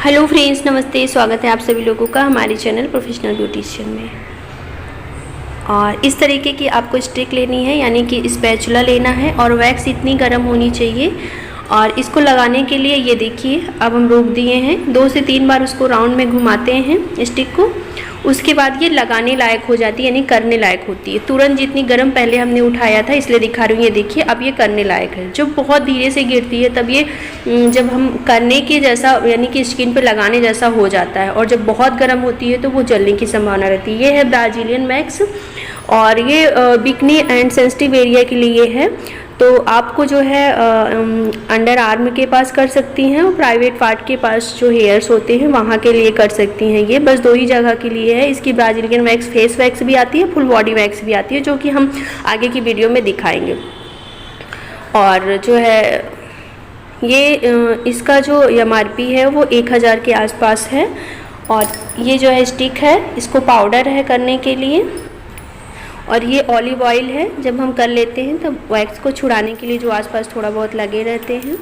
Hello friends, नमस्ते। स्वागत है आप सभी लोगों का हमारे चैनल प्रोफेशनल ब्यूटिशियन में। और इस तरीके की आपको स्टिक लेनी है, यानी कि स्पैचुला लेना है और वैक्स इतनी गर्म होनी चाहिए। और इसको लगाने के लिए ये देखिए, अब हम रोक दिए हैं, 2 से 3 बार उसको राउंड में घुमाते हैं स्टिक को। उसके बाद ये लगाने लायक हो जाती है, यानी करने लायक होती है। तुरंत जितनी गर्म पहले हमने उठाया था इसलिए दिखा रही हूँ, ये देखिए अब ये करने लायक है। जब बहुत धीरे से गिरती है तब ये जब हम करने के जैसा, यानी कि स्किन पे लगाने जैसा हो जाता है। और जब बहुत गर्म होती है तो वो जलने की संभावना रहती है। ये है ब्राज़ीलियन वैक्स और ये बिकनी एंड सेंसिटिव एरिया के लिए है। तो आपको जो है अंडर आर्म के पास कर सकती हैं और प्राइवेट पार्ट के पास जो हेयर्स होते हैं वहाँ के लिए कर सकती हैं। ये बस 2 ही जगह के लिए है। इसकी ब्राज़ीलियन वैक्स फेस वैक्स भी आती है, फुल बॉडी वैक्स भी आती है, जो कि हम आगे की वीडियो में दिखाएंगे। और जो है ये इसका जो MRP है वो 1000 के आसपास है। और ये जो है स्टिक है, इसको पाउडर है करने के लिए। और ये ऑलिव ऑयल है, जब हम कर लेते हैं तब वैक्स को छुड़ाने के लिए जो आसपास थोड़ा बहुत लगे रहते हैं।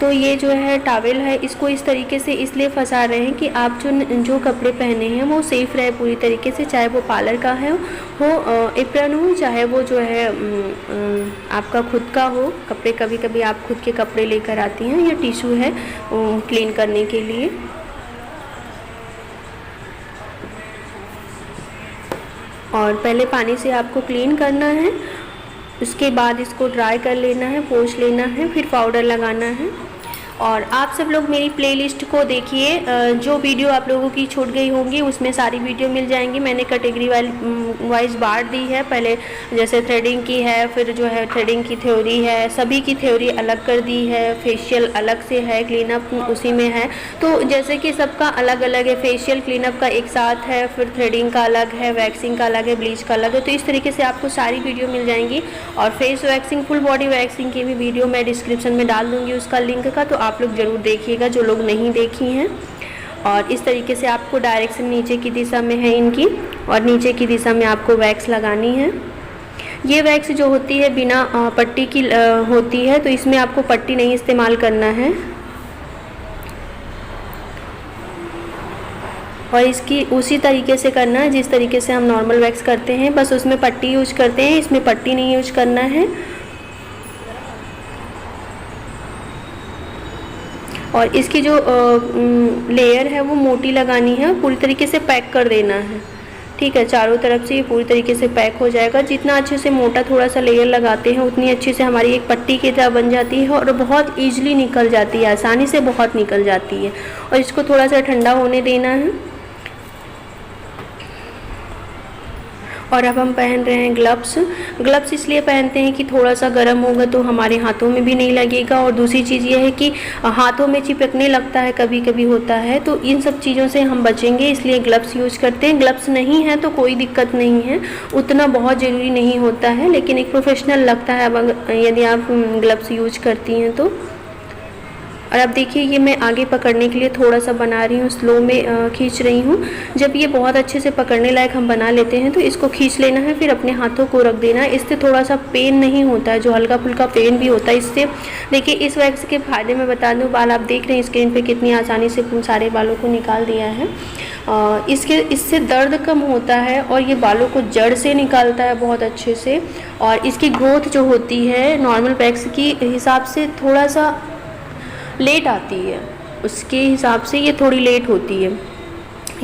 तो ये जो है टॉवेल है, इसको इस तरीके से इसलिए फंसा रहे हैं कि आप जो कपड़े पहने हैं वो सेफ़ रहे पूरी तरीके से, चाहे वो पार्लर का है हो, एप्रन हो, चाहे वो जो है आपका खुद का हो कपड़े। कभी कभी आप खुद के कपड़े लेकर आती हैं, या टिश्यू है क्लीन करने के लिए। और पहले पानी से आपको क्लीन करना है, उसके बाद इसको ड्राई कर लेना है, पोंछ लेना है, फिर पाउडर लगाना है। और आप सब लोग मेरी प्लेलिस्ट को देखिए, जो वीडियो आप लोगों की छूट गई होंगी उसमें सारी वीडियो मिल जाएंगी। मैंने कैटेगरी वाइज बांट दी है। पहले जैसे थ्रेडिंग की है, फिर जो है थ्रेडिंग की थ्योरी है, सभी की थ्योरी अलग कर दी है। फेशियल अलग से है, क्लीनअप उसी में है। तो जैसे कि सबका अलग अलग है, फेशियल क्लीनअप का एक साथ है, फिर थ्रेडिंग का अलग है, वैक्सिंग का अलग है, ब्लीच का अलग है। तो इस तरीके से आपको सारी वीडियो मिल जाएंगी। और face waxing, full body waxing की भी वीडियो मैं डिस्क्रिप्शन में डाल दूँगी उसका लिंक का, तो आप लोग ज़रूर देखिएगा जो लोग नहीं देखी हैं। और इस तरीके से आपको डायरेक्शन नीचे की दिशा में है इनकी, और नीचे की दिशा में आपको वैक्स लगानी है। ये वैक्स जो होती है बिना पट्टी की होती है, तो इसमें आपको पट्टी नहीं इस्तेमाल करना है। और इसकी उसी तरीके से करना है जिस तरीके से हम नॉर्मल वैक्स करते हैं, बस उसमें पट्टी यूज करते हैं, इसमें पट्टी नहीं यूज करना है। और इसकी जो लेयर है वो मोटी लगानी है, पूरी तरीके से पैक कर देना है। ठीक है, चारों तरफ से ये पूरी तरीके से पैक हो जाएगा। जितना अच्छे से मोटा थोड़ा सा लेयर लगाते हैं उतनी अच्छे से हमारी एक पट्टी की तरह बन जाती है और बहुत ईजिली निकल जाती है, आसानी से बहुत निकल जाती है। और इसको थोड़ा सा ठंडा होने देना है। और अब हम पहन रहे हैं ग्लव्स। ग्लव्स इसलिए पहनते हैं कि थोड़ा सा गर्म होगा तो हमारे हाथों में भी नहीं लगेगा। और दूसरी चीज़ ये है कि हाथों में चिपकने लगता है, कभी कभी होता है, तो इन सब चीज़ों से हम बचेंगे, इसलिए ग्लव्स यूज करते हैं। ग्लव्स नहीं है तो कोई दिक्कत नहीं है, उतना बहुत ज़रूरी नहीं होता है, लेकिन एक प्रोफेशनल लगता है अब यदि आप ग्लव्स यूज करती हैं तो। और अब देखिए, ये मैं आगे पकड़ने के लिए थोड़ा सा बना रही हूँ, स्लो में खींच रही हूँ। जब ये बहुत अच्छे से पकड़ने लायक हम बना लेते हैं तो इसको खींच लेना है, फिर अपने हाथों को रख देना है। इससे थोड़ा सा पेन नहीं होता है, जो हल्का फुल्का पेन भी होता है इससे। देखिए, इस वैक्स के फ़ायदे मैं बता दूँ, बाल आप देख रहे हैं स्क्रीन पर कितनी आसानी से सारे बालों को निकाल दिया है। इससे दर्द कम होता है और ये बालों को जड़ से निकालता है बहुत अच्छे से। और इसकी ग्रोथ जो होती है नॉर्मल वैक्स की हिसाब से थोड़ा सा लेट आती है, उसके हिसाब से ये थोड़ी लेट होती है।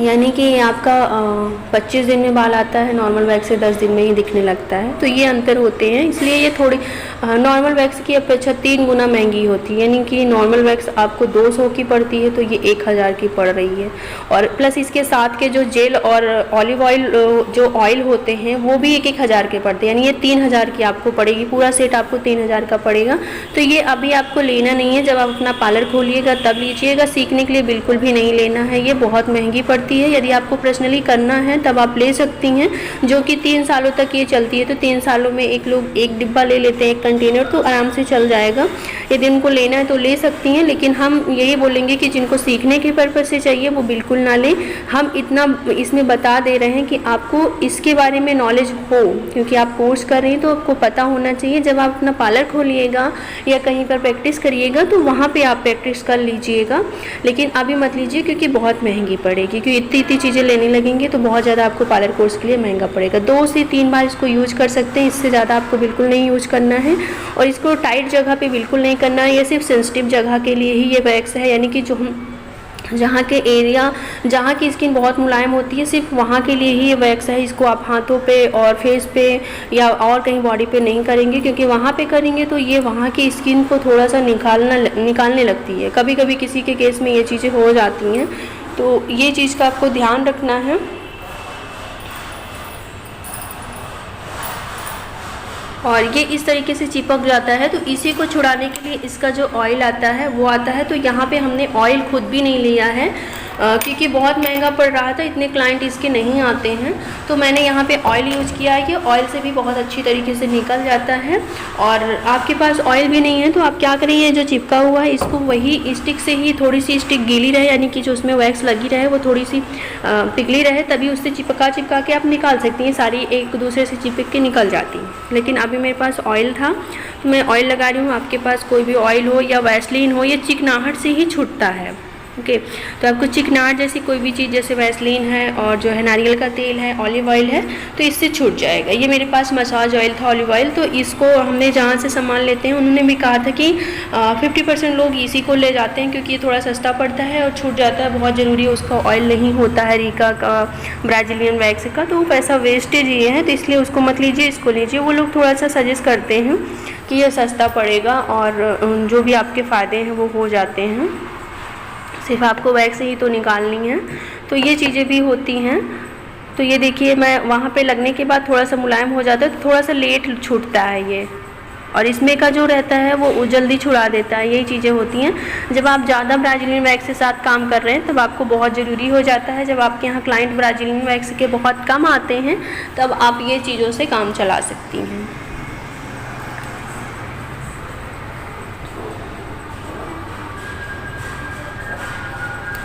यानी कि आपका 25 दिन में बाल आता है, नॉर्मल वैक्स से 10 दिन में ही दिखने लगता है। तो ये अंतर होते हैं, इसलिए ये थोड़ी नॉर्मल वैक्स की अपेक्षा 3 गुना महंगी होती है। यानी कि नॉर्मल वैक्स आपको 200 की पड़ती है तो ये 1000 की पड़ रही है। और प्लस इसके साथ के जो जेल और ऑलिव ऑयल जो ऑयल होते हैं वो भी 1000 के पड़ते हैं, यानी ये 3000 की आपको पड़ेगी। पूरा सेट आपको 3000 का पड़ेगा। तो ये अभी आपको लेना नहीं है, जब आप अपना पार्लर खोलिएगा तब लीजिएगा, सीखने के लिए बिल्कुल भी नहीं लेना है। ये बहुत महंगी पड़ती पड़ती है। यदि आपको पर्सनली करना है तब आप ले सकती हैं, जो कि 3 सालों तक ये चलती है। तो 3 सालों में एक लोग 1 डिब्बा ले लेते हैं, 1 कंटेनर, तो आराम से चल जाएगा। यदि उनको लेना है तो ले सकती हैं, लेकिन हम यही बोलेंगे कि जिनको सीखने के पर्पज़ से चाहिए वो बिल्कुल ना लें। हम इतना इसमें बता दे रहे हैं कि आपको इसके बारे में नॉलेज हो, क्योंकि आप कोर्स कर रहे हैं तो आपको पता होना चाहिए। जब आप अपना पार्लर खोलिएगा या कहीं पर प्रैक्टिस करिएगा तो वहाँ पे आप प्रैक्टिस कर लीजिएगा, लेकिन अभी मत लीजिए क्योंकि बहुत महंगी पड़ेगी। क्योंकि इतनी चीज़ें लेने लगेंगे तो बहुत ज़्यादा आपको पार्लर कोर्स के लिए महंगा पड़ेगा। 2 से 3 बार इसको यूज कर सकते हैं, इससे ज़्यादा आपको बिल्कुल नहीं यूज करना है। और इसको टाइट जगह पे बिल्कुल नहीं करना है, ये सिर्फ सेंसिटिव जगह के लिए ही ये वैक्स है, यानी कि जो हम जहाँ के एरिया जहाँ की स्किन बहुत मुलायम होती है सिर्फ वहाँ के लिए ही ये वैक्स है। इसको आप हाथों पे और फेस पे या और कहीं बॉडी पे नहीं करेंगे, क्योंकि वहाँ पे करेंगे तो ये वहाँ की स्किन को थोड़ा सा निकालने लगती है। कभी कभी किसी के केस में ये चीज़ें हो जाती हैं, तो ये चीज़ का आपको ध्यान रखना है। और ये इस तरीके से चिपक जाता है, तो इसी को छुड़ाने के लिए इसका जो ऑयल आता है वो आता है। तो यहाँ पे हमने ऑयल खुद भी नहीं लिया है, क्योंकि बहुत महंगा पड़ रहा था, इतने क्लाइंट इसके नहीं आते हैं। तो मैंने यहाँ पे ऑयल यूज़ किया है, कि ऑयल से भी बहुत अच्छी तरीके से निकल जाता है। और आपके पास ऑयल भी नहीं है तो आप क्या करें, ये जो चिपका हुआ है इसको वही स्टिक से ही, थोड़ी सी स्टिक गीली रहे, यानी कि जो उसमें वैक्स लगी रहे वो थोड़ी सी पिघली रहे, तभी उससे चिपका के आप निकाल सकती हैं। सारी एक दूसरे से चिपक के निकल जाती हैं। लेकिन अभी मेरे पास ऑयल था तो मैं ऑयल लगा रही हूँ। आपके पास कोई भी ऑयल हो या वैसलीन हो, ये चिकनाहट से ही छूटता है। ओके, तो आपको चिकनाहट जैसी कोई भी चीज़, जैसे वैसलीन है और जो है नारियल का तेल है, ऑलिव ऑयल है, तो इससे छूट जाएगा। ये मेरे पास मसाज ऑयल था, ऑलिव ऑयल, तो इसको हमने जहाँ से सामान लेते हैं उन्होंने भी कहा था कि 50% लोग इसी को ले जाते हैं, क्योंकि ये थोड़ा सस्ता पड़ता है और छूट जाता है। बहुत ज़रूरी है, उसका ऑयल नहीं होता है रीका का, ब्राज़ीलियन वैक्स का, तो वो पैसा वेस्टेज ये है, तो इसलिए उसको मत लीजिए, इसको लीजिए। वो लोग थोड़ा सा सजेस्ट करते हैं कि ये सस्ता पड़ेगा और जो भी आपके फ़ायदे हैं वो हो जाते हैं। सिर्फ आपको वैक्स ही तो निकालनी है, तो ये चीज़ें भी होती हैं। तो ये देखिए, मैं वहाँ पे लगने के बाद थोड़ा सा मुलायम हो जाता है, तो थोड़ा सा लेट छूटता है ये, और इसमें का जो रहता है वो जल्दी छुड़ा देता है। यही चीज़ें होती हैं। जब आप ज़्यादा ब्राज़ीलियन वैक्स के साथ काम कर रहे हैं तब आपको बहुत ज़रूरी हो जाता है। जब आपके यहाँ क्लाइंट ब्राज़ीलियन वैक्स के बहुत कम आते हैं तब आप ये चीज़ों से काम चला सकती हैं।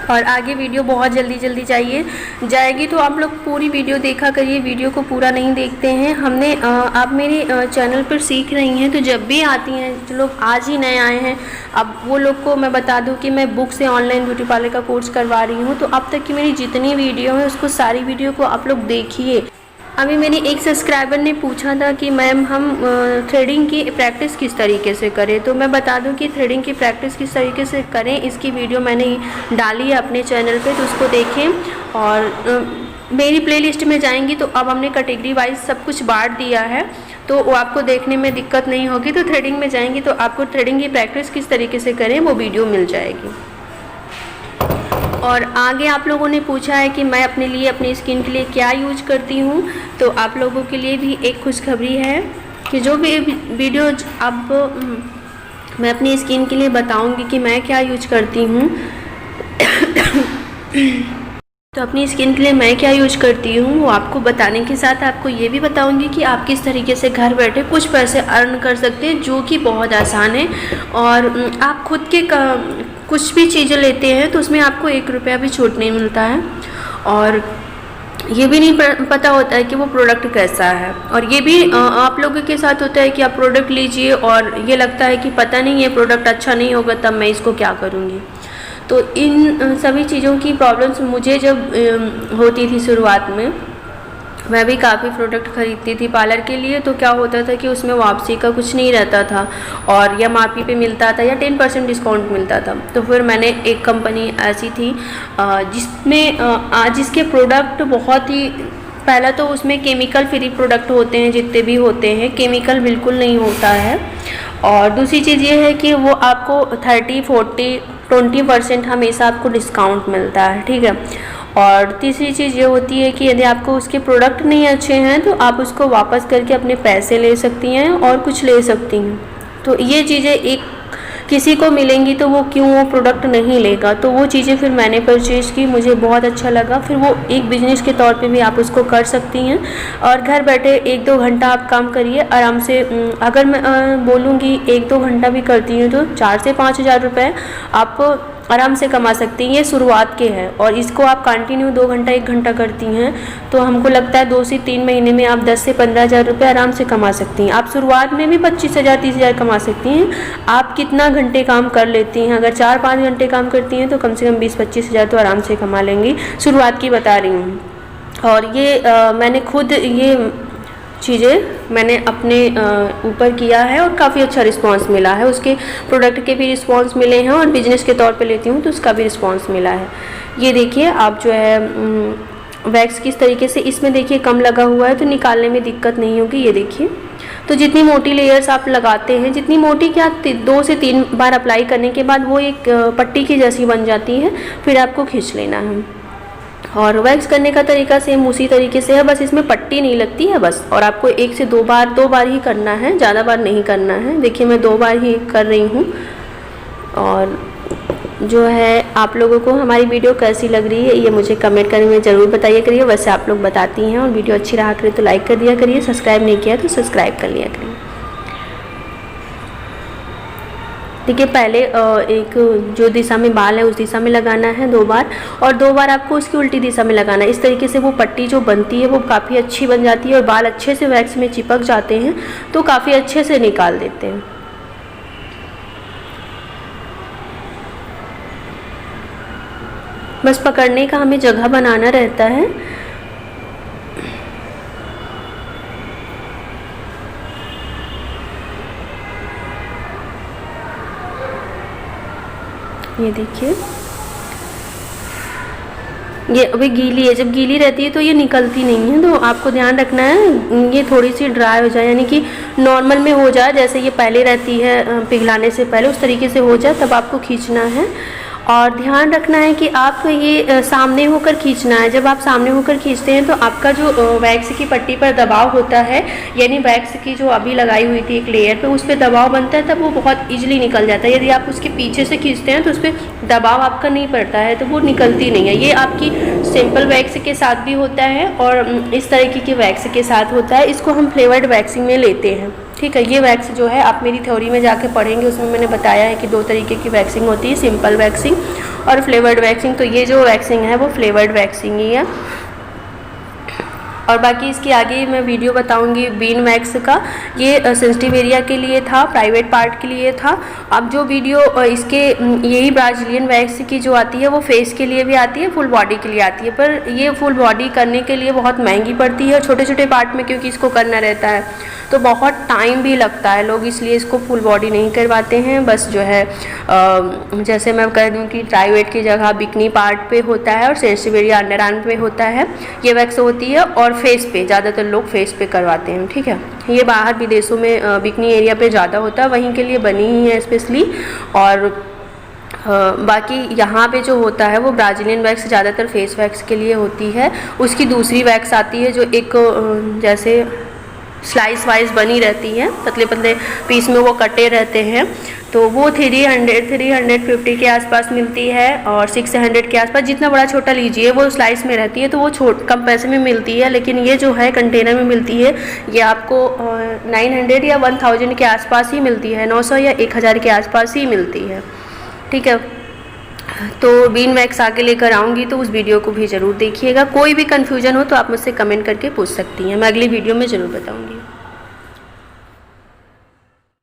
और आगे वीडियो बहुत जल्दी जाएगी, तो आप लोग पूरी वीडियो देखा करिए। वीडियो को पूरा नहीं देखते हैं। हमने आप मेरे चैनल पर सीख रही हैं, तो जब भी आती हैं, जो लोग आज ही नए आए हैं, अब वो लोग को मैं बता दूं कि मैं बुक से ऑनलाइन ब्यूटी पार्लर का कोर्स करवा रही हूँ। तो अब तक की मेरी जितनी वीडियो है उसको, सारी वीडियो को आप लोग देखिए। अभी मेरी एक सब्सक्राइबर ने पूछा था कि मैम हम थ्रेडिंग की प्रैक्टिस किस तरीके से करें, तो मैं बता दूं कि थ्रेडिंग की प्रैक्टिस किस तरीके से करें, इसकी वीडियो मैंने डाली है अपने चैनल पे, तो उसको देखें। और मेरी प्लेलिस्ट में जाएंगी तो अब हमने कैटेगरी वाइज सब कुछ बांट दिया है, तो वो आपको देखने में दिक्कत नहीं होगी। तो थ्रेडिंग में जाएंगी तो आपको थ्रेडिंग की प्रैक्टिस किस तरीके से करें वो वीडियो मिल जाएगी। और आगे आप लोगों ने पूछा है कि मैं अपने लिए, अपनी स्किन के लिए क्या यूज करती हूँ, तो आप लोगों के लिए भी एक खुशखबरी है कि जो भी वीडियो अब मैं अपनी स्किन के लिए बताऊँगी कि मैं क्या यूज करती हूँ तो अपनी स्किन के लिए मैं क्या यूज करती हूँ वो आपको बताने के साथ आपको ये भी बताऊँगी कि आप किस तरीके से घर बैठे कुछ पैसे अर्न कर सकते हैं, जो कि बहुत आसान है। और आप खुद के कुछ भी चीज़ें लेते हैं तो उसमें आपको 1 रुपया भी छूट नहीं मिलता है, और ये भी नहीं पता होता है कि वो प्रोडक्ट कैसा है। और ये भी आप लोगों के साथ होता है कि आप प्रोडक्ट लीजिए और ये लगता है कि पता नहीं ये प्रोडक्ट अच्छा नहीं होगा, तब मैं इसको क्या करूँगी। तो इन सभी चीज़ों की प्रॉब्लम्स मुझे जब होती थी शुरुआत में, मैं भी काफ़ी प्रोडक्ट ख़रीदती थी पार्लर के लिए, तो क्या होता था कि उसमें वापसी का कुछ नहीं रहता था, और या MRP पे मिलता था या 10% डिस्काउंट मिलता था। तो फिर मैंने एक कंपनी ऐसी थी जिसके प्रोडक्ट बहुत ही, पहला तो उसमें केमिकल फ्री प्रोडक्ट होते हैं, जितने भी होते हैं केमिकल बिल्कुल नहीं होता है। और दूसरी चीज़ ये है कि वो आपको 30, 40, 20% हमेशा आपको डिस्काउंट मिलता है, ठीक है। और तीसरी चीज़ ये होती है कि यदि आपको उसके प्रोडक्ट नहीं अच्छे हैं तो आप उसको वापस करके अपने पैसे ले सकती हैं और कुछ ले सकती हैं। तो ये चीज़ें एक किसी को मिलेंगी तो वो क्यों वो प्रोडक्ट नहीं लेगा। तो वो चीज़ें फिर मैंने परचेज़ की, मुझे बहुत अच्छा लगा। फिर वो एक बिज़नेस के तौर पे भी आप उसको कर सकती हैं और घर बैठे 1-2 घंटा आप काम करिए आराम से। अगर मैं बोलूँगी 1-2 घंटा भी करती हूँ तो 4 से 5 हज़ार रुपये आप आराम से कमा सकती हैं। ये शुरुआत के हैं और इसको आप कंटिन्यू 2 घंटा 1 घंटा करती हैं तो हमको लगता है 2 से 3 महीने में आप 10 से 15 हज़ार रुपये आराम से कमा सकती हैं। आप शुरुआत में भी 25 हज़ार 30 हज़ार कमा सकती हैं। आप कितना घंटे काम कर लेती हैं, अगर 4-5 घंटे काम करती हैं तो कम से कम 20-25 हज़ार तो आराम से कमा लेंगी। शुरुआत की बता रही हूँ। और ये मैंने खुद ये चीज़ें मैंने अपने ऊपर किया है और काफ़ी अच्छा रिस्पांस मिला है। उसके प्रोडक्ट के भी रिस्पांस मिले हैं और बिज़नेस के तौर पे लेती हूँ तो उसका भी रिस्पांस मिला है। ये देखिए आप जो है वैक्स किस तरीके से इसमें देखिए कम लगा हुआ है तो निकालने में दिक्कत नहीं होगी। ये देखिए, तो जितनी मोटी लेयर्स आप लगाते हैं, जितनी मोटी क्या 2 से 3 बार अप्लाई करने के बाद वो एक पट्टी की जैसी बन जाती है, फिर आपको खींच लेना है। और वैक्स करने का तरीका सेम उसी तरीके से है, बस इसमें पट्टी नहीं लगती है बस। और आपको 1 से 2 बार ही करना है, ज़्यादा बार नहीं करना है। देखिए मैं 2 बार ही कर रही हूँ। और जो है आप लोगों को हमारी वीडियो कैसी लग रही है ये मुझे कमेंट करने में ज़रूर बताइए करिए। वैसे आप लोग बताती हैं और वीडियो अच्छी रहा करिए तो लाइक कर दिया करिए, सब्सक्राइब नहीं किया तो सब्सक्राइब कर लिया करिए। देखिए पहले एक जो दिशा में बाल है उस दिशा में लगाना है 2 बार और 2 बार आपको उसकी उल्टी दिशा में लगाना है। इस तरीके से वो पट्टी जो बनती है वो काफ़ी अच्छी बन जाती है और बाल अच्छे से वैक्स में चिपक जाते हैं तो काफ़ी अच्छे से निकाल देते हैं। बस पकड़ने का हमें जगह बनाना रहता है। ये देखिए, ये अभी गीली है, जब गीली रहती है तो ये निकलती नहीं है, तो आपको ध्यान रखना है ये थोड़ी सी ड्राई हो जाए, यानी कि नॉर्मल में हो जाए जैसे ये पहले रहती है पिघलाने से पहले, उस तरीके से हो जाए तब आपको खींचना है। और ध्यान रखना है कि आप ये सामने होकर खींचना है। जब आप सामने होकर खींचते हैं तो आपका जो वैक्स की पट्टी पर दबाव होता है, यानी वैक्स की जो अभी लगाई हुई थी एक लेयर पे उस पर दबाव बनता है, तब वो बहुत इजीली निकल जाता है। यदि आप उसके पीछे से खींचते हैं तो उस पर दबाव आपका नहीं पड़ता है तो वो निकलती नहीं है। ये आपकी सिंपल वैक्स के साथ भी होता है और इस तरीके के वैक्स के साथ होता है। इसको हम फ्लेवर्ड वैक्सिंग में लेते हैं, ठीक है। ये वैक्स जो है आप मेरी थ्योरी में जाके पढ़ेंगे, उसमें मैंने बताया है कि 2 तरीके की वैक्सिंग होती है, सिंपल वैक्सिंग और फ्लेवर्ड वैक्सिंग। तो ये जो वैक्सिंग है वो फ्लेवर्ड वैक्सिंग ही है। और बाकी इसकी आगे मैं वीडियो बताऊंगी बीन वैक्स का। ये सेंसिटिव एरिया के लिए था, प्राइवेट पार्ट के लिए था। अब जो वीडियो इसके यही ब्राज़ीलियन वैक्स की जो आती है वो फेस के लिए भी आती है, फुल बॉडी के लिए आती है, पर ये फुल बॉडी करने के लिए बहुत महंगी पड़ती है। छोटे छोटे पार्ट में क्योंकि इसको करना रहता है तो बहुत टाइम भी लगता है, लोग इसलिए इसको फुल बॉडी नहीं करवाते हैं। बस जो है जैसे मैं कह दूँ कि प्राइवेट की जगह बिकनी पार्ट पे होता है और सेंसिटिव एरिया अंडर आर्म पे होता है, ये वैक्स होती है। और फेस पे ज़्यादातर लोग फेस पे करवाते हैं, ठीक है। ये बाहर विदेशों में बिकनी एरिया पे ज़्यादा होता है, वहीं के लिए बनी ही है स्पेशली। और बाकी यहाँ पे जो होता है वो ब्राज़ीलियन वैक्स ज़्यादातर फेस वैक्स के लिए होती है। उसकी दूसरी वैक्स आती है जो एक जैसे स्लाइस वाइज बनी रहती है, पतले पतले पीस में वो कटे रहते हैं, तो वो 350 के आसपास मिलती है और 600 के आसपास। जितना बड़ा छोटा लीजिए वो स्लाइस में रहती है तो वो कम पैसे में मिलती है। लेकिन ये जो है कंटेनर में मिलती है, ये आपको 900 या 1000 के आसपास ही मिलती है, 900 या 1000 के आसपास ही मिलती है, ठीक है। तो बीन वैक्स आगे लेकर आऊँगी तो उस वीडियो को भी ज़रूर देखिएगा। कोई भी कन्फ्यूजन हो तो आप मुझसे कमेंट करके पूछ सकती हैं, मैं अगली वीडियो में ज़रूर बताऊँगी।